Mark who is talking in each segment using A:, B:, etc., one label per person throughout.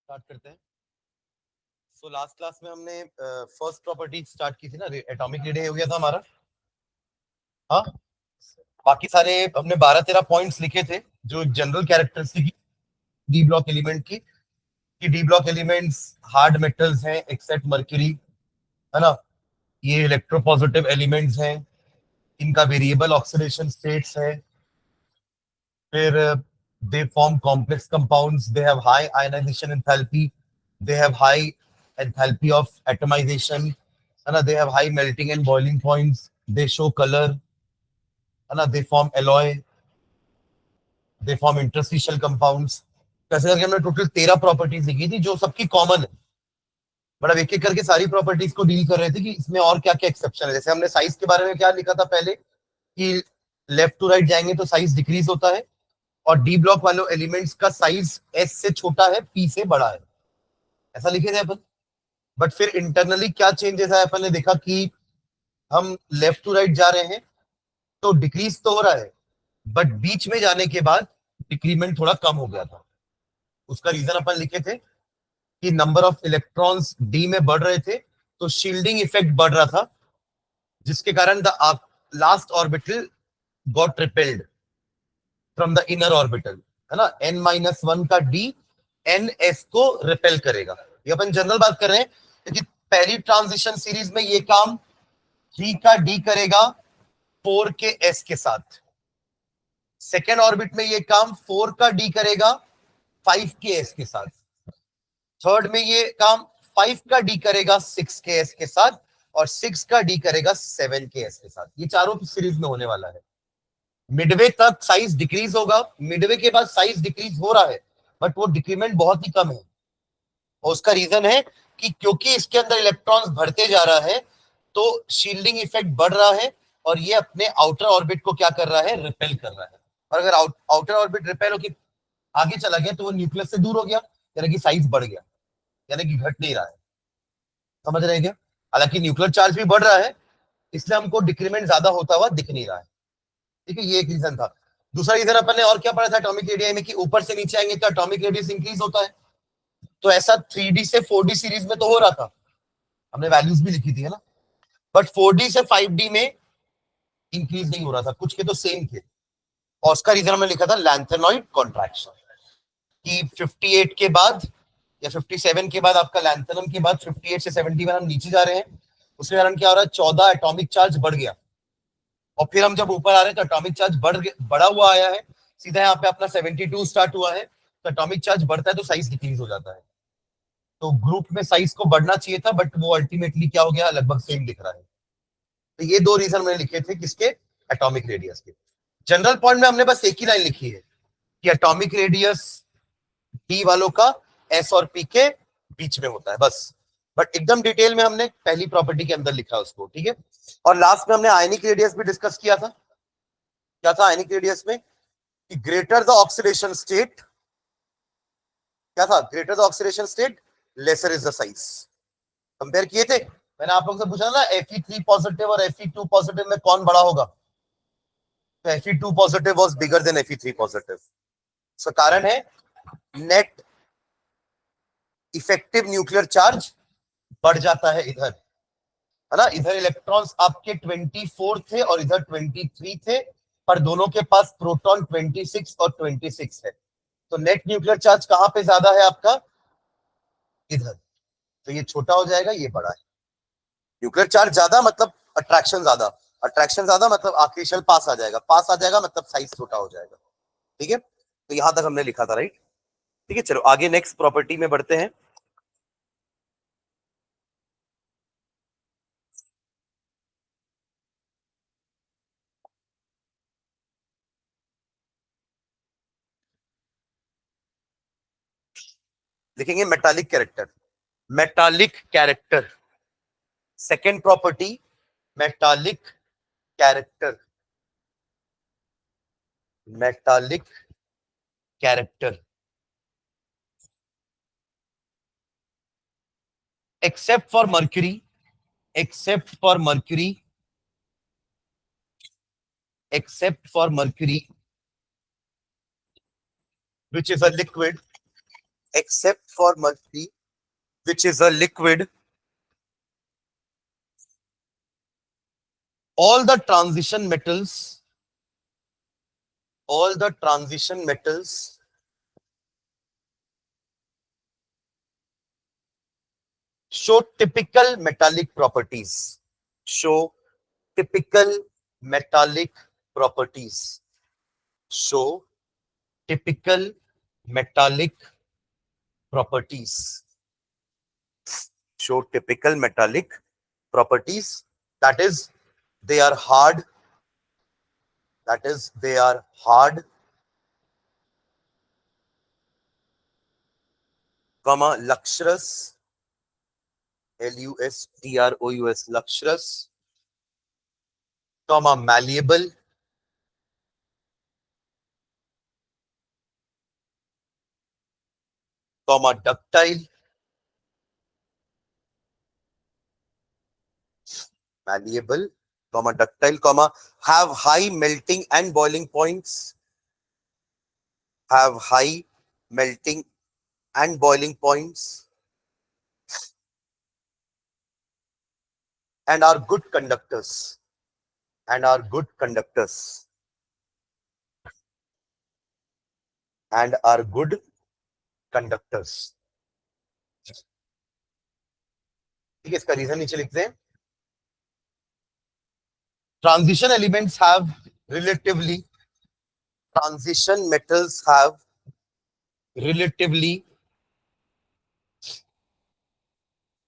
A: Start करते हैं। So last class में हमने फर्स्ट प्रॉपर्टी स्टार्ट की थी ना, एटॉमिक रेडियस हो गया था हमारा। हाँ, बाकी सारे हमने 12-13 पॉइंट्स लिखे थे जो general characteristic D block element की, कि D block elements hard metals हैं एक्सेप्ट मर्क्यूरी, है ना। ये इलेक्ट्रोपॉजिटिव एलिमेंट्स हैं, इनका वेरिएबल ऑक्सीडेशन स्टेट्स है। फिर they form complex compounds, they have high ionization enthalpy, they have high enthalpy of atomization, है ना। They have high melting and boiling points, they show colour, है ना। They form alloy, they form interstitial compounds. कैसे करके हमने total 13 properties लिखी थी जो सबकी कॉमन है, बट अब एक एक करके सारी प्रॉपर्टीज को डील कर रहे थे कि इसमें और क्या क्या एक्सेप्शन है। जैसे हमने साइज के बारे में क्या लिखा था पहले, कि लेफ्ट टू राइट जाएंगे तो साइज डिक्रीज होता है, और डी ब्लॉक वाले एलिमेंट्स का साइज एस से छोटा है, पी से बड़ा है, ऐसा लिखे थे अपन। बट फिर इंटरनली क्या चेंजेस आए, अपन ने देखा कि हम लेफ्ट टू राइट जा रहे हैं तो डिक्रीज तो हो रहा है, बट बीच में जाने के बाद डिक्रीमेंट थोड़ा कम हो गया था। उसका रीजन अपन लिखे थे कि नंबर ऑफ इलेक्ट्रॉन्स डी में बढ़ रहे थे, तो शील्डिंग इफेक्ट बढ़ रहा था, जिसके कारण the last orbital got repelled from the inner orbital, है ना। n-1 का डी एन एस को रिपेल करेगा। ये अपन जनरल बात कर रहे हैं, क्योंकि पहली ट्रांजिशन सीरीज में ये काम 3 का डी करेगा 4 के एस के साथ, सेकेंड ऑर्बिट में ये काम 4 का डी करेगा 5 के एस के साथ, थर्ड में ये काम 5 का डी करेगा 6 के एस के साथ, और 6 का डी करेगा 7 के एस के साथ। ये चारों सीरीज में होने वाला है। मिडवे तक साइज डिक्रीज होगा, मिडवे के बाद साइज डिक्रीज हो रहा है, बट वो डिक्रीमेंट बहुत ही कम है। और उसका रीजन है कि क्योंकि इसके अंदर इलेक्ट्रॉन्स भरते जा रहा है, तो शील्डिंग इफेक्ट बढ़ रहा है, और ये अपने आउटर ऑर्बिट को क्या कर रहा है, रिपेल कर रहा है। और अगर आउटर ऑर्बिट रिपेल होकर आगे चला गया तो वो न्यूक्लियस से दूर हो गया, यानी कि साइज बढ़ गया, यानी कि घट नहीं रहा है। समझ रहे हैं क्या? हालांकि न्यूक्लियर चार्ज भी बढ़ रहा है, इसलिए हमको डिक्रीमेंट ज्यादा होता हुआ दिख नहीं रहा है। ठीक है, ये एक रीजन था। दूसरा रीजन अपन ने और क्या पढ़ा था एटॉमिक रेडियस में, कि ऊपर से नीचे आएंगे तो एटॉमिक रेडियस इंक्रीज होता है। तो ऐसा 3D से 4D सीरीज में तो हो रहा था, हमने वैल्यूज भी लिखी थी, है ना। बट 4D से 5D में इंक्रीज नहीं हो रहा था, कुछ के तो सेम थे। और उसका रीजन हमने लिखा था लैंथेनॉइड कॉन्ट्रैक्शन, कि 58 के बाद या 57 के बाद, आपका लैंथेनम के बाद 58 से 71 हम नीचे जा रहे हैं। उसके कारण क्या हो रहा है, 14 एटॉमिक चार्ज बढ़ गया, और फिर हम जब ऊपर आ रहे हैं तो एटॉमिक चार्ज बढ़ा हुआ आया है, सीधा यहाँ पे अपना 72 स्टार्ट हुआ है, तो एटॉमिक चार्ज बढ़ता है तो साइज डिक्रीज हो जाता है। तो ग्रुप में साइज को बढ़ना चाहिए था, बट वो अल्टीमेटली क्या हो गया, लगभग सेम दिख रहा है। तो ये दो रीजन मैंने लिखे थे किसके, एटॉमिक रेडियस के। जनरल पॉइंट में हमने बस एक ही लाइन लिखी है कि एटॉमिक रेडियस डी वालों का एस और पी के बीच में होता है, बस। बट एकदम डिटेल में हमने पहली प्रॉपर्टी के अंदर लिखा उसको, ठीक है। और लास्ट में हमने आयनिक रेडियस भी डिस्कस किया था। क्या था आयनिक रेडियस में, कि ग्रेटर द ऑक्सीडेशन स्टेट, क्या था, greater the oxidation state lesser is the size. Compare किए थे, मैंने आप लोग से पूछा ना Fe3 पॉजिटिव और Fe2 पॉजिटिव में कौन बड़ा होगा, तो Fe2 positive was bigger than Fe3 positive. इसका कारण है नेट इफेक्टिव न्यूक्लियर चार्ज बढ़ जाता है इधर, है ना। इधर इलेक्ट्रॉन्स आपके 24 थे और इधर 23 थे, पर दोनों के पास प्रोटॉन 26 और 26 है, तो नेट न्यूक्लियर चार्ज कहां पे ज्यादा है आपका, इधर। तो ये छोटा हो जाएगा, ये बड़ा है। न्यूक्लियर चार्ज ज्यादा मतलब अट्रैक्शन ज्यादा, अट्रैक्शन ज्यादा मतलब आखिरी शेल पास आ जाएगा, पास आ जाएगा मतलब साइज छोटा हो जाएगा। ठीक है, तो यहां तक हमने लिखा था, राइट। ठीक है, चलो आगे नेक्स्ट प्रॉपर्टी में बढ़ते हैं। लिखेंगे metallic character, metallic character. Second property metallic character, metallic character. Except for mercury, except for mercury, except for mercury which is a liquid, except for mercury, which is a liquid, all the transition metals show typical metallic properties. Show typical metallic properties. Show typical metallic properties. Show typical metallic properties. That is, they are hard. That is, they are hard, comma, lustrous, lustrous, lustrous, comma, malleable, comma, ductile, malleable, comma, ductile, comma, have high melting and boiling points, have high melting and boiling points, and are good conductors, and are good conductors, and are good conductors. ठीक है, इसका reason नीचे लिखते हैं. Transition elements have relatively, transition metals have relatively,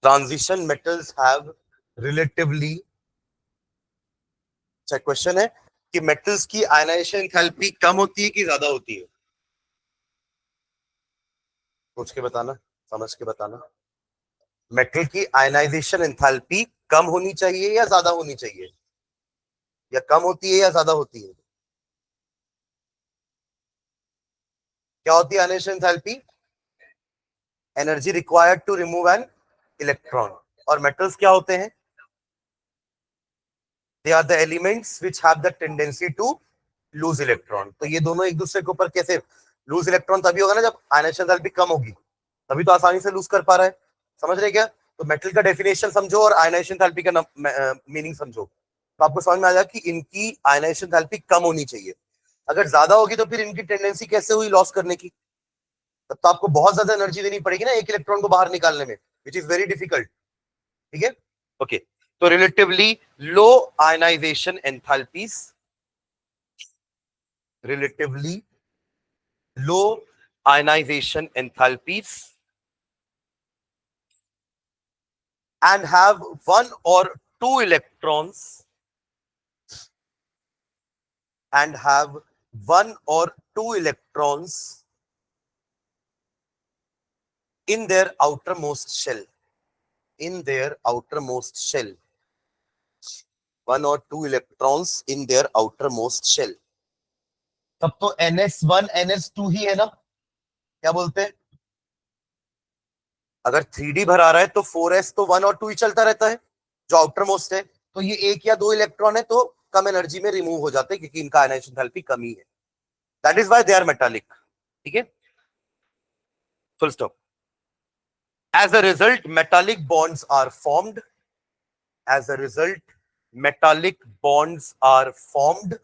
A: transition metals have relatively. अच्छा question है कि metals की आयनाइजेशन एंथैल्पी कम होती है कि ज्यादा होती है? सोच के बताना, समझ के बताना. मेटल की आयनाइजेशन एंथैल्पी कम होनी चाहिए या ज्यादा होनी चाहिए? या कम होती है या ज्यादा होती है? क्या होती है ionization enthalpy? Energy required to remove an electron. और मेटल्स क्या होते हैं? They are the elements which have the tendency to lose electron. तो ये दोनों एक दूसरे के ऊपर कैसे? लूज इलेक्ट्रॉन तभी होगा ना जब आयनाइजेशन एंथैल्पी कम होगी, तभी तो आसानी से लूज कर पा रहा है. समझ रहे क्या? तो मेटल का डेफिनेशन समझो और आयनाइजेशन एंथैल्पी का मीनिंग समझो, तो आपको समझ में आ जाएगा कि इनकी आयनाइजेशन एंथैल्पी कम होनी चाहिए. अगर ज्यादा होगी तो फिर इनकी टेंडेंसी कैसे हुई लॉस करने की? तब तो आपको बहुत ज्यादा एनर्जी देनी पड़ेगी ना एक इलेक्ट्रॉन को बाहर निकालने में, विच इज वेरी डिफिकल्ट. ठीक है, ओके. तो relatively low ionization enthalpies, relatively low ionization enthalpies, and have one or two electrons, and have one or two electrons in their outermost shell, in their outermost shell, one or two electrons in their outermost shell. तब तो NS1 NS2 ही है ना? क्या बोलते हैं? अगर 3D भरा रहा है तो 4s तो 1 और 2 ही चलता रहता है जो आउटर मोस्ट है. तो ये एक या दो इलेक्ट्रॉन है तो कम एनर्जी में रिमूव हो जाते हैं क्योंकि इनका आयनाइजेशन एंथैल्पी कमी है. That is why they are metallic. ठीक है, full stop. As a result metallic bonds are formed. As a result metallic bonds are formed.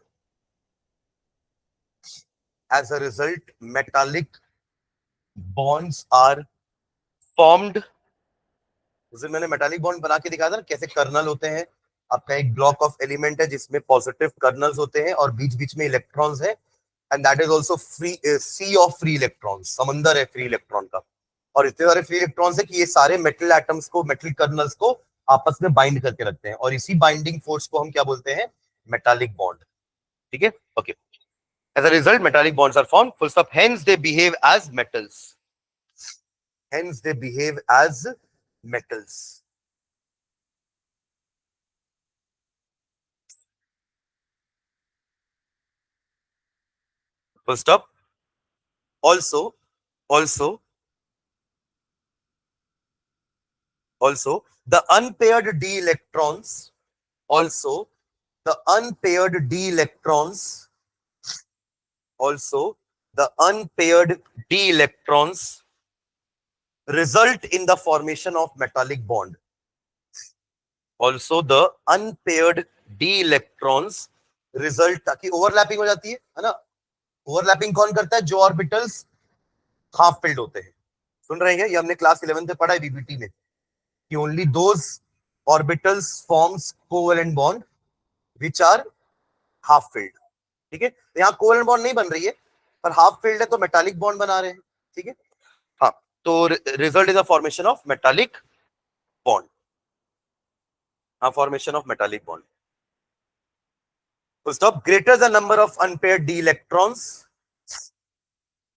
A: As a result metallic bonds are formed. उस दिन मैंने metallic bond बना के दिखाया था ना कैसे कर्नल होते हैं. आपका एक ब्लॉक ऑफ एलिमेंट है जिसमें पॉजिटिव कर्नल्स होते हैं और बीच बीच में इलेक्ट्रॉन्स है, and that is also free, sea of free electrons, समंदर है फ्री इलेक्ट्रॉन का. और इतने सारे फ्री इलेक्ट्रॉन्स है कि ये सारे मेटल एटम्स को, मेटल कर्नल्स को आपस में बाइंड करके रखते हैं, और इसी बाइंडिंग फोर्स को हम क्या बोलते हैं? Metallic bond. ठीक है, okay. As a result, metallic bonds are formed. Full stop. Hence, they behave as metals. Hence, they behave as metals. Full stop. Also, the unpaired d electrons. Also, the unpaired d electrons. Also, the unpaired d electrons result in the formation of metallic bond. Also the unpaired d electrons result, ताकि overlapping हो जाती है ना. Overlapping कौन करता है? जो orbitals half filled होते हैं. सुन रहे हैं? ये हमने क्लास 11 में पढ़ा है बीबीटी में कि only those orbitals forms covalent bond which are half filled. ठीक है, यहाँ कोवेलेंट बॉन्ड नहीं बन रही है पर हाफ फिल्ड है तो मेटालिक बॉन्ड बना रहे हैं. ठीक है, हाँ. तो result is the formation of metallic bond. हाँ, formation of metallic bond. Stop. Greater the number of unpaired d electrons,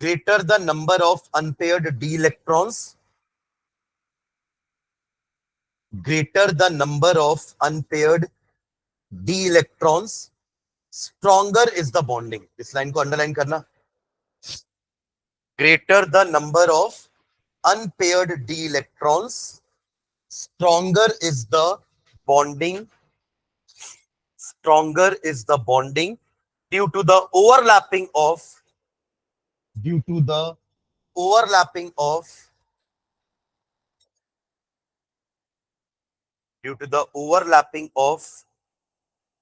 A: greater the number of unpaired d electrons, greater the number of unpaired d electrons, stronger is the bonding. इस line को underline करना. Greater the number of unpaired d electrons, stronger is the bonding. Stronger is the bonding due to the overlapping of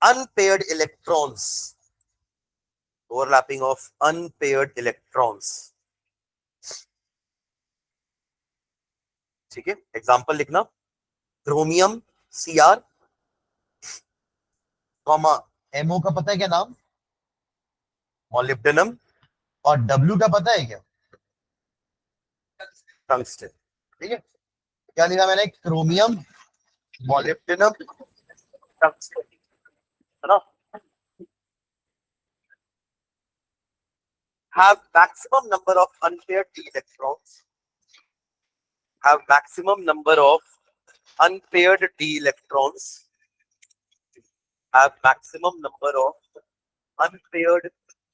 A: unpaired electrons. Overlapping of unpaired electrons. ठीक है, example लिखना. Chromium Cr comma MO का पता है क्या नाम? Molybdenum. और W का पता है क्या? टंगस्टन. ठीक है, क्या लिखा मैंने? क्रोमियम, मॉलिब्डेनम, टंगस्टन, है ना. Have maximum number of unpaired d electrons. Have maximum number of unpaired d electrons. Have maximum number of unpaired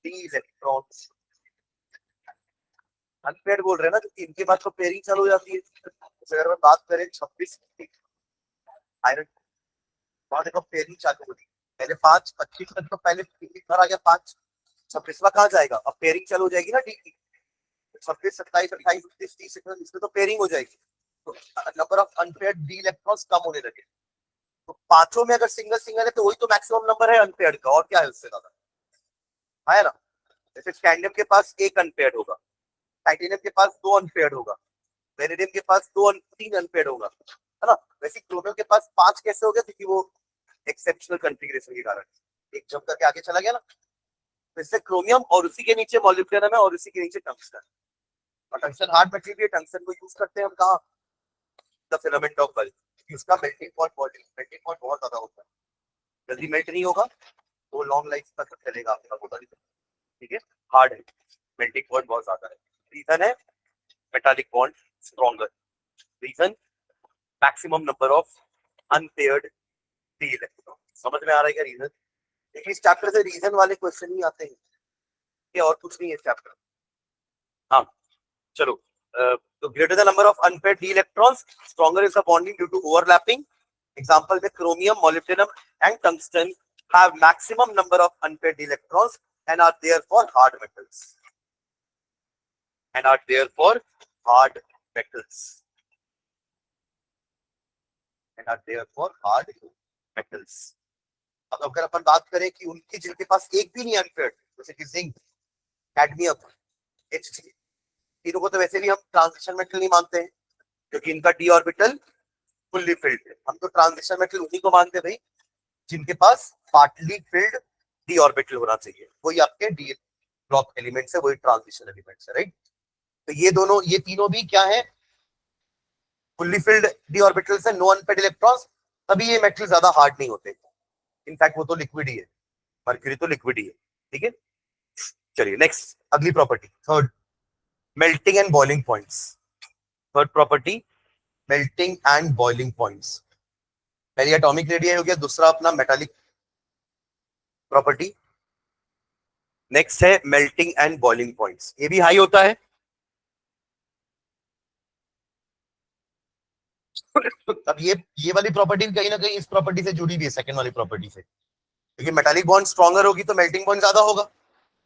A: d electrons. Unpaired बोल रहे हैं ना, क्योंकि इनके बाद तो पेयरिंग चालू हो जाती है. तो अगर मैं बात करें 26 आयरन, वहां देखो पेयरिंग चालू होती है. पहले 5 25 तक तो पहले इधर आ गया 5, 26वां कहाँ जाएगा? अब पेयरिंग चालू हो जाएगी ना डी की. 26 27 28 29 30 इसमें तो पेयरिंग हो जाएगी. तो number of unpaired d electrons कम होने लगे. तो पांचों में अगर सिंगल सिंगल है तो वही तो मैक्सिमम नंबर है अनपेयर्ड का. और क्या है उससे ज्यादा? है ना. जैसे स्कैंडियम के पास एक अनपेयर्ड होगा, टाइटेनियम के पास 2 अनपेयर्ड होगा, वेनेडियम के पास 3 अनपेयर्ड होगा, है ना. वैसे क्रोमियम के पास 5 कैसे हो गया? क्योंकि वो एक्सेप्शनल कॉन्फ़िगरेशन के कारण एक जंप करके आगे चला गया ना. वैसे क्रोमियम और उसी के नीचे मॉलिब्डेनम है और उसी के नीचे टंगस्टन. और टंगस्टन हार्ड मटेरियल, टंगस्टन को यूज करते हैं हम कहाँ? The filament of bulb. उसका मेल्टिंग पॉइंट बहुत ज्यादा होता है, जल्दी मेल्ट नहीं होगा तो लॉन्ग लाइफ तक चलेगा आपका बोला. ठीक है, हार्ड है, मेल्टिंग पॉइंट बहुत ज्यादा है. रीजन है metallic bond stronger. Reason maximum number of unpaired d electron. समझ में आ रहा है क्या रीजन? देखिए इस चैप्टर से रीजन वाले क्वेश्चन ही आते हैं, ये और कुछ नहीं है चैप्टर. हाँ चलो. तो greater the number of unpaired d electrons, stronger is the bonding due to overlapping. Example में chromium, molybdenum and tungsten have maximum number of unpaired d electrons and are therefore hard metals. And are therefore hard metals. And are therefore hard metals. अब अगर अपन बात करें कि उनकी जिनके पास एक भी नहीं अनपेयर्ड, जैसे कि जिंक, कैडमियम, Hg, तीनों को तो वैसे भी हम ट्रांजिशन मेटल नहीं मानते हैं क्योंकि इनका d ऑर्बिटल फुल्ली फिल्ड है. हम तो ट्रांजिशन मेटल उन्हीं को मानते हैं भाई जिनके पास पार्टली फिल्ड डी ऑर्बिटल होना चाहिए. वही आपके डी ब्लॉक एलिमेंट्स है, वही ट्रांजिशन एलिमेंट्स है. राइट. तो ये तीनों भी क्या है? फुल्ली फिल्ड डी ऑर्बिटल्स है, नो अनपेयर्ड इलेक्ट्रॉन्स. तभी ये मेटल ज्यादा हार्ड नहीं होते. इनफैक्ट वो तो लिक्विड ही है, मर्क्यूरी तो लिक्विड ही है. ठीक है, चलिए नेक्स्ट अगली property, third, melting and boiling points. Third property, melting and boiling points. पहली एटॉमिक रेडियस हो गया, दूसरा अपना मेटालिक प्रॉपर्टी. नेक्स्ट है मेल्टिंग एंड बॉइलिंग पॉइंट्स. ये भी हाई होता है. अब ये वाली प्रॉपर्टी कहीं ना कहीं इस प्रॉपर्टी से जुड़ी हुई है, सेकंड वाली प्रॉपर्टी से. क्योंकि मेटालिक बॉन्ड स्ट्रॉन्गर होगी तो मेल्टिंग पॉइंट ज्यादा होगा.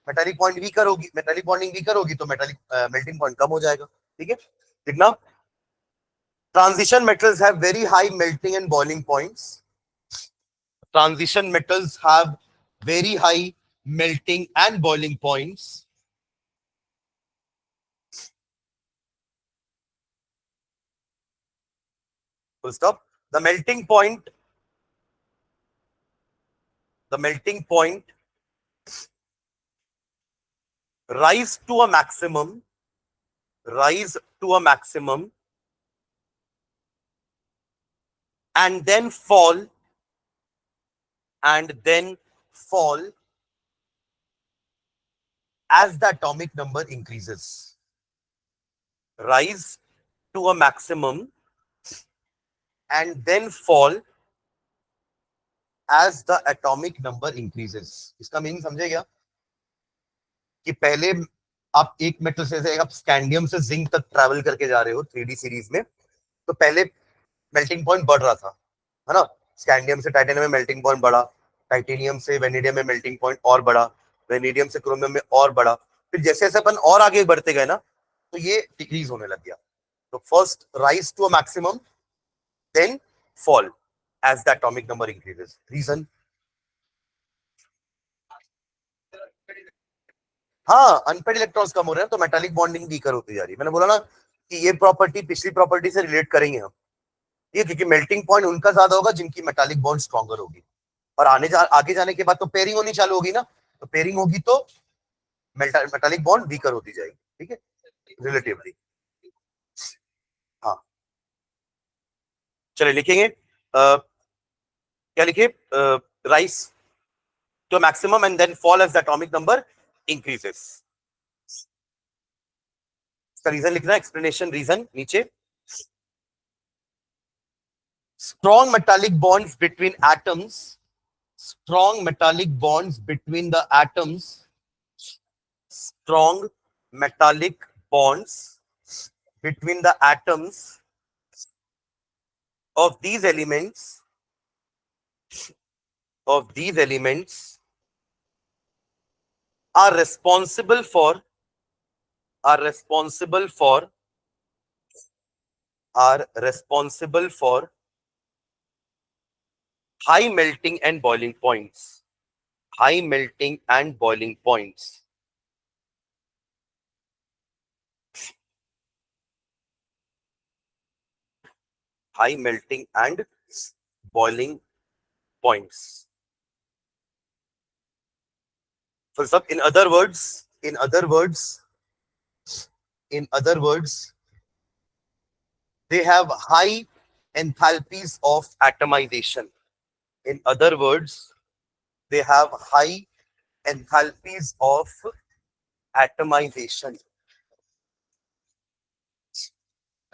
A: मेटालिक बॉन्ड वीकर होगी, मेटालिक बॉन्डिंग वीकर होगी तो मेटालिक मेल्टिंग पॉइंट कम हो जाएगा. ठीक है, देखना Transition metals have very high melting and boiling points. Transition metals have very high melting and boiling points. Full stop. The melting point rise to a maximum and then fall as the atomic number increases. Rise to a maximum and then fall as the atomic number increases. इसका meaning समझे क्या कि पहले आप एक metal से आप scandium से जिंक तक ट्रैवल करके जा रहे हो 3D सीरीज में, तो पहले मेल्टिंग पॉइंट बढ़ रहा था, है ना। स्कैंडियम से टाइटेनियम में मेल्टिंग पॉइंट बढ़ा, टाइटेनियम से वेनेडियम में मेल्टिंग पॉइंट और बढ़ा, वेनेडियम से क्रोमियम में और बढ़ा, फिर जैसे जैसे अपन और आगे बढ़ते गए ना तो ये डिक्रीज होने लग गया. तो first rise to a maximum, then fall as the atomic number increases. Reason, हाँ, अनपेड इलेक्ट्रॉन्स कम हो रहे हैं तो मेटालिक बॉन्डिंग वीकर होती जा रही है. मैंने बोला ना कि ये प्रॉपर्टी पिछली प्रॉपर्टी से रिलेट करेंगे हम, ये क्योंकि मेल्टिंग पॉइंट उनका ज्यादा होगा जिनकी मेटालिक बॉन्ड स्ट्रॉन्गर होगी, और आगे जाने के बाद तो पेयरिंग होनी चालू होगी ना, तो पेयरिंग होगी तो मेटालिक बॉन्ड वीकर होती जाएगी. ठीक है, रिलेटिवली. हाँ, चलिए लिखेंगे क्या लिखे, rise to maximum and then fall as the atomic number increases. इसका रीजन लिखना, एक्सप्लेनेशन रीजन नीचे. Strong metallic bonds between atoms, strong metallic bonds between the atoms, strong metallic bonds between the atoms of these elements are responsible for high melting and boiling points. High melting and boiling points. High melting and boiling points. For some, in other words, they have high enthalpies of atomization. In other words, they have high enthalpies of atomization.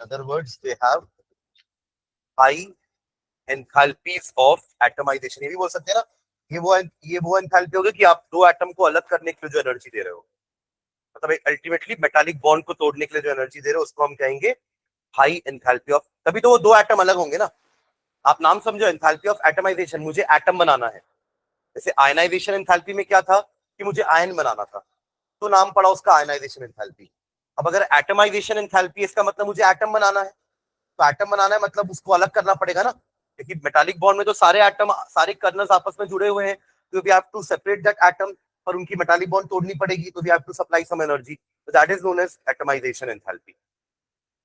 A: In other words, they have high enthalpies of atomization. ये भी बोल सकते हैं ना, ये वो enthalpy होगी कि आप दो एटम को अलग करने के लिए जो एनर्जी दे रहे हो, मतलब अल्टीमेटली मेटालिक बॉन्ड को तोड़ने के लिए जो एनर्जी दे रहे हो उसको हम कहेंगे हाई एंथैल्पी ऑफ. तभी तो वो दो एटम अलग होंगे ना. आप नाम समझो, एंथैल्पी ऑफ एटमाइजेशन, मुझे एटम बनाना है. जैसे आयनाइजेशन एंथैल्पी में क्या था कि मुझे आयन बनाना था, तो नाम पड़ा उसका आयनाइजेशन एंथैल्पी. अब अगर एटमाइजेशन एंथैल्पी, इसका मतलब मुझे एटम बनाना है, तो एटम बनाना है मतलब उसको अलग करना पड़ेगा ना, क्योंकि मेटालिक बॉन्ड में तो सारे एटम, सारे कर्नल्स आपस में जुड़े हुए हैं, तो we have to separate that atom, पर उनकी मेटालिक बॉन्ड तोड़नी पड़ेगी, तो we have to supply some energy, तो that is known as atomisation enthalpy.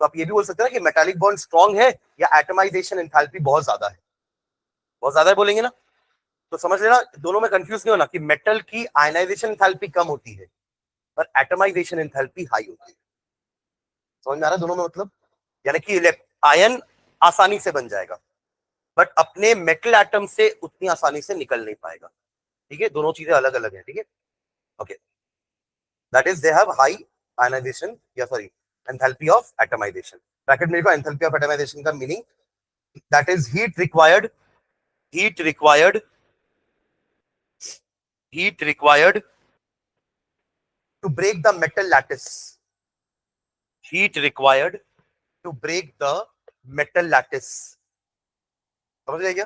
A: तो आप ये भी बोल सकते हैं कि मेटालिक बॉन्ड स्ट्रॉन्ग है या एटमाइजेशन एंथैल्पी बहुत ज्यादा है. बहुत ज्यादा है बोलेंगे ना, तो समझ लेना दोनों में कंफ्यूज नहीं होना कि मेटल की आयनाइजेशन एंथैल्पी कम होती है पर एटमाइजेशन एंथैल्पी हाई होती है. समझ में आ रहा है दोनों में मतलब, यानी कि आयन आसानी से बन जाएगा बट अपने मेटल एटम से उतनी आसानी से निकल नहीं पाएगा. ठीक है, दोनों चीजें अलग अलग है. ठीक है, okay. That is they have high ionisation या sorry enthalpy of atomisation. Bracket में लिखो एंथैल्पी ऑफ एटमाइजेशन का meaning, that is heat required to break the metal lattice. Heat required to break the metal lattice. समझ गए क्या,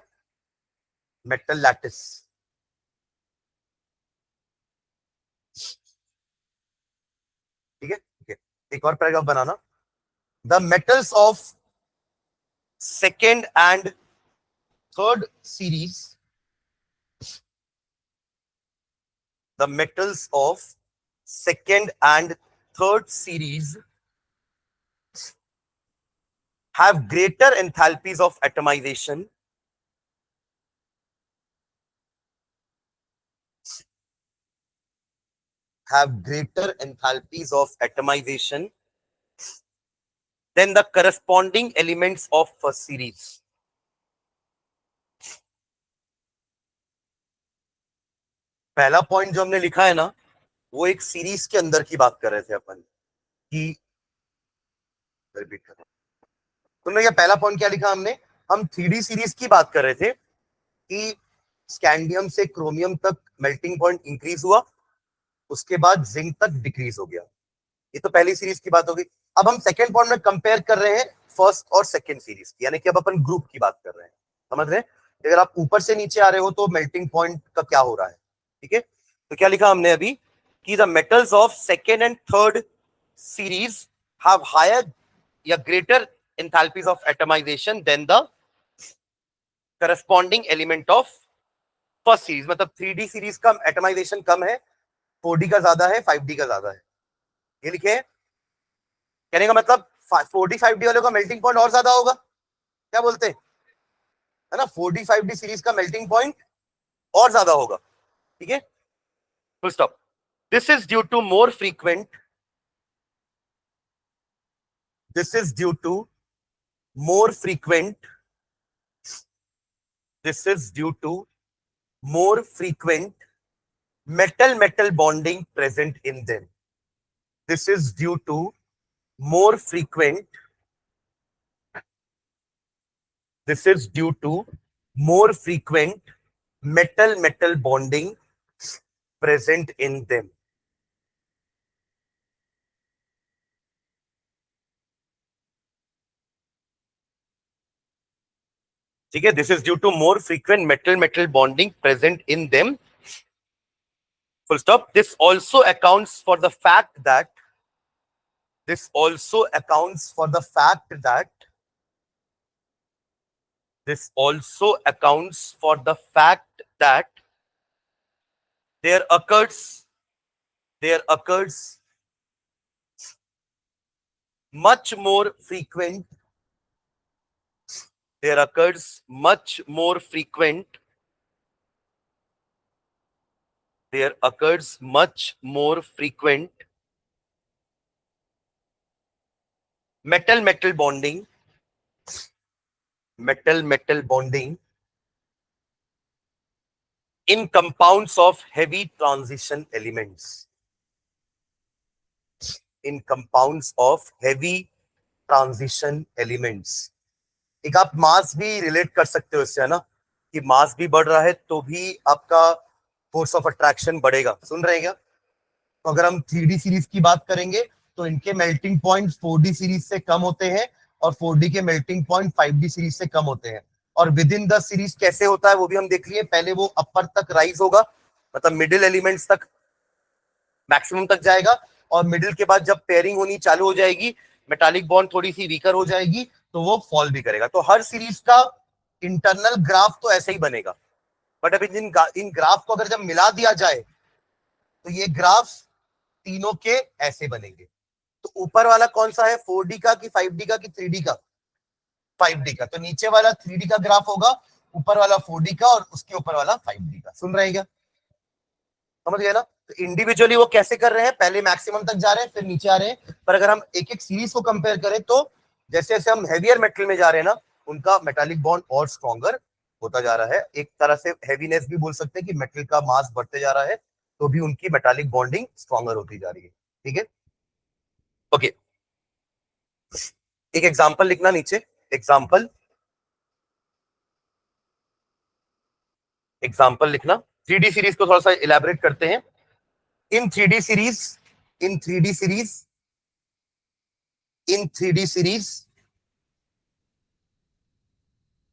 A: metal lattice. ठीक है, एक और paragraph banana. The metals of second and third series, the metals of second and third series have greater enthalpies of atomization than the corresponding elements of first series. पहला point जो हमने लिखा है ना, वो एक सीरीज के अंदर की बात कर रहे थे अपन कि, रिपीट कर, तुमने क्या पहला पॉइंट क्या लिखा हमने, हम 3D सीरीज की बात कर रहे थे कि स्कैंडियम से क्रोमियम तक मेल्टिंग पॉइंट इंक्रीज हुआ, उसके बाद जिंक तक डिक्रीज हो गया। ये तो पहली सीरीज की बात होगी। अब हम सेकंड पॉइंट में कंपेयर कर रहे हैं फर्स्ट और सेकंड सीरीज की, यानी कि अब अपन ग्रुप की बात कर रहे हैं, समझ रहे हैं? अगर आप ऊपर से नीचे आ रहे हो तो मेल्टिंग पॉइंट का क्या हो रहा है, ठीक है? तो क्या लिखा हमने अभी कि the metals of second and third series have higher या greater enthalpies of atomisation than the corresponding element of first series. मतलब 3D सीरीज का एटमाइजेशन कम है, 4D का ज्यादा है, 5D का ज्यादा है। ये लिखे हैं, कहने का मतलब 4D 5D वाले का मेल्टिंग पॉइंट और ज्यादा होगा, क्या बोलते हैं, है ना? 4D 5D सीरीज का मेल्टिंग पॉइंट और ज्यादा होगा, ठीक है? Full stop. This is due to more frequent this is due to more frequent metal metal bonding present in them. This is due to more frequent metal metal bonding present in them. ठीक है, this is due to more frequent metal metal bonding present in them, full stop. This also accounts for the fact that there occurs much more frequent metal metal bonding in compounds of heavy transition elements. एक आप मास भी relate कर सकते हो इससे, है ना, कि मास भी बढ़ रहा है तो भी आपका फोर्स ऑफ अट्रैक्शन बढ़ेगा। सुन रहे हैं क्या? तो अगर हम 3D सीरीज की बात करेंगे तो इनके मेल्टिंग पॉइंट 4D सीरीज से कम होते हैं और 4D के मेल्टिंग पॉइंट 5D सीरीज से कम होते हैं। और विद इन द सीरीज कैसे होता है वो भी हम देख लिए। पहले वो अपर तक राइज होगा, मतलब मिडिल एलिमेंट्स तक, मैक्सिमम तक जाएगा, और मिडिल के बाद जब पेयरिंग होनी चालू हो जाएगी, मेटालिक बॉन्ड थोड़ी सी वीकर हो जाएगी, तो वो फॉल भी करेगा। तो हर सीरीज का इंटरनल ग्राफ तो ऐसे ही बनेगा, बट अब इन ग्राफ को अगर जब मिला दिया जाए तो ये ग्राफ तीनों के ऐसे बनेंगे। तो ऊपर वाला कौन सा है, 4D का कि 5D का कि 3D का? 5D का। तो नीचे वाला 3D का ग्राफ होगा, ऊपर वाला 4D का, और उसके ऊपर वाला 5D का। सुन रहे हैं क्या? समझ गए ना? तो इंडिविजुअली वो कैसे कर रहे हैं, पहले मैक्सिमम तक जा रहे हैं फिर नीचे आ रहे हैं। पर अगर हम एक एक सीरीज को कंपेयर करें तो जैसे जैसे हम हेवियर मेटल में जा रहे हैं ना, उनका मेटालिक बॉन्ड और स्ट्रॉन्गर होता जा रहा है। एक तरह से हेवीनेस भी बोल सकते हैं कि मेटल का मास बढ़ते जा रहा है तो भी उनकी मेटालिक बॉन्डिंग स्ट्रॉन्गर होती जा रही है, ठीक है? ओके, एक एग्जांपल लिखना नीचे, एग्जांपल लिखना। 3D सीरीज को थोड़ा सा इलैबोरेट करते हैं। in 3D series,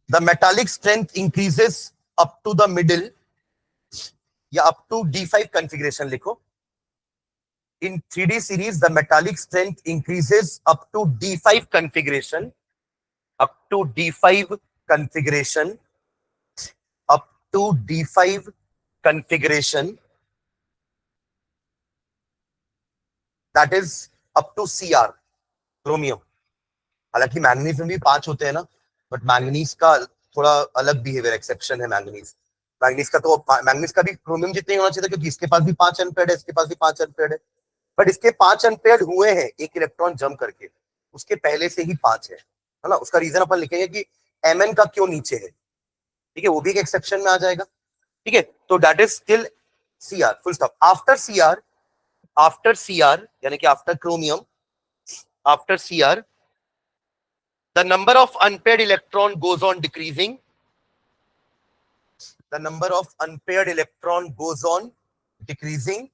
A: the metallic strength increases up to the middle, या up to D5 configuration लिखो। In 3D series, the metallic strength increases up to D5 configuration up to D5 configuration, up to D5 configuration, that is up to CR chromium. हालांकि manganese में भी 5 होते हैं ना, but manganese का थोड़ा अलग बिहेवियर, एक्सेप्शन है मैंगनीज। मैंगनीज का भी क्रोमियम जितने होना चाहिए था, क्योंकि इसके पास भी 5 अनपेयर्ड है, इसके पास भी 5 अनपेयर्ड है, बट इसके 5 अनपेयर्ड हुए हैं एक इलेक्ट्रॉन जंप करके, उसके पहले से ही 5 है ना। उसका रीजन अपन लिखेंगे कि Mn का क्यों नीचे है, ठीक है, वो भी एक एक्सेप्शन में आ जाएगा, ठीक है। तो that is still Cr, full stop. After Cr यानी कि after chromium, after Cr the number of unpaired electron goes on decreasing, the number of unpaired electron goes on decreasing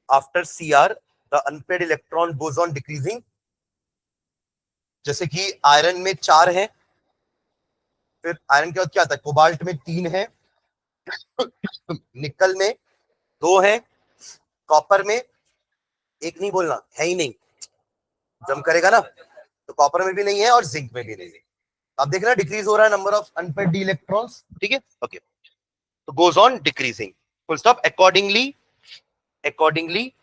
A: after Cr, the unpaired electron goes on decreasing। जैसे कि iron में 4 है, फिर iron के बाद क्या था, कोबाल्ट में 3 है, निकल में 2 है, कॉपर में एक नहीं बोलना है ही नहीं, जम करेगा ना, तो कॉपर में भी नहीं है और जिंक में भी नहीं है। आप देख रहे हैं डिक्रीज हो रहा है number of unpaired d electrons, ठीक है, ओके। तो goes on decreasing, full stop. accordingly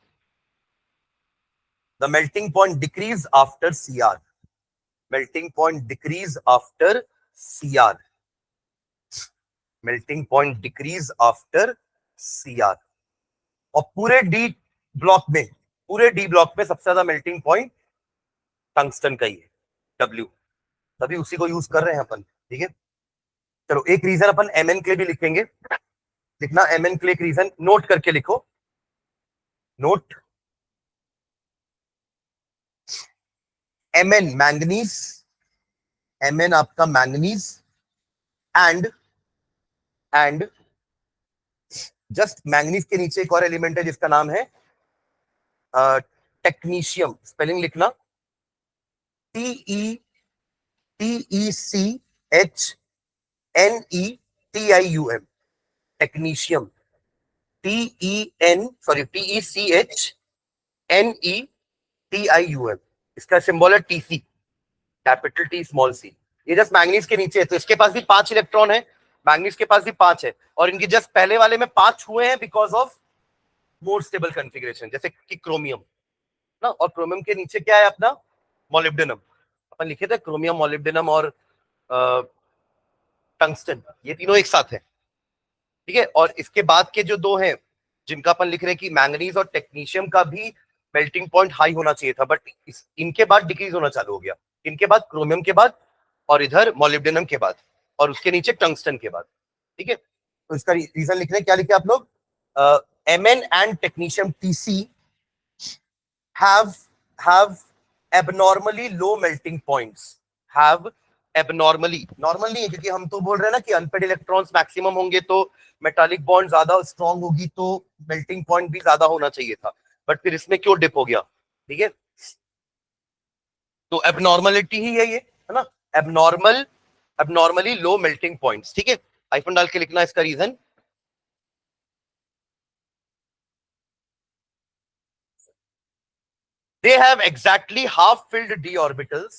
A: the melting point decrease after Cr, melting point decrease after Cr, melting point decrease after Cr। और पूरे डी ब्लॉक में सबसे ज्यादा मेल्टिंग पॉइंट टंगस्टन का ही है, W, तभी उसी को यूज कर रहे हैं अपन, ठीक है। चलो एक रीजन अपन Mn के लिए भी लिखेंगे, लिखना Mn के लिए एक रीजन नोट करके लिखो, नोट Mn मैंगनीज, Mn आपका मैंगनीज एंड जस्ट मैंगनीज के नीचे एक और एलिमेंट है जिसका नाम है टेक्नीशियम। स्पेलिंग लिखना TECHNETIUM, टेक्नीशियम, TECHNETIUM। इसका सिंबल है TC, capital T small c। ये जस्ट मैंगनीज के नीचे है, तो इसके पास भी 5 इलेक्ट्रॉन है, मैंगनीज के पास भी 5 है, और इनके जस्ट पहले वाले में 5 हुए हैं because of more stable configuration, जैसे कि क्रोमियम ना। और क्रोमियम के नीचे क्या है अपना, मोलिब्डेनम। अपन लिखे थे क्रोमियम, मोलिब्डेनम और टंगस्टन, ये तीनों एक साथ है, ठीक है। और इसके बाद के जो 2 हैं जिनका अपन लिख रहे हैं कि मैंगनीज और टेक्नीशियम का भी मेल्टिंग पॉइंट हाई होना चाहिए था, बट इनके बाद डिक्रीज होना चालू हो गया, इनके बाद क्रोमियम के बाद, और इधर मोलिब्डेनम के बाद, और उसके नीचे टंगस्टन के बाद, ठीक है। तो इसका रीजन लिख रहे हैं, क्या लिखे आप लोग, Mn and technetium Tc have abnormally low melting points, have abnormally, normal नहीं है, क्योंकि हम तो बोल रहे हैं ना कि अनपेड इलेक्ट्रॉन्स मैक्सिमम होंगे तो मेटालिक बॉन्ड ज्यादा स्ट्रांग होगी, तो मेल्टिंग पॉइंट भी ज्यादा होना चाहिए था, बट फिर इसमें क्यों डिप हो गया, ठीक है। तो एबनॉर्मलिटी ही है ये, है ना, एबनॉर्मली लो मेल्टिंग पॉइंट्स, ठीक है। हाइफन डाल के लिखना इसका reason. They have exactly half-filled d orbitals.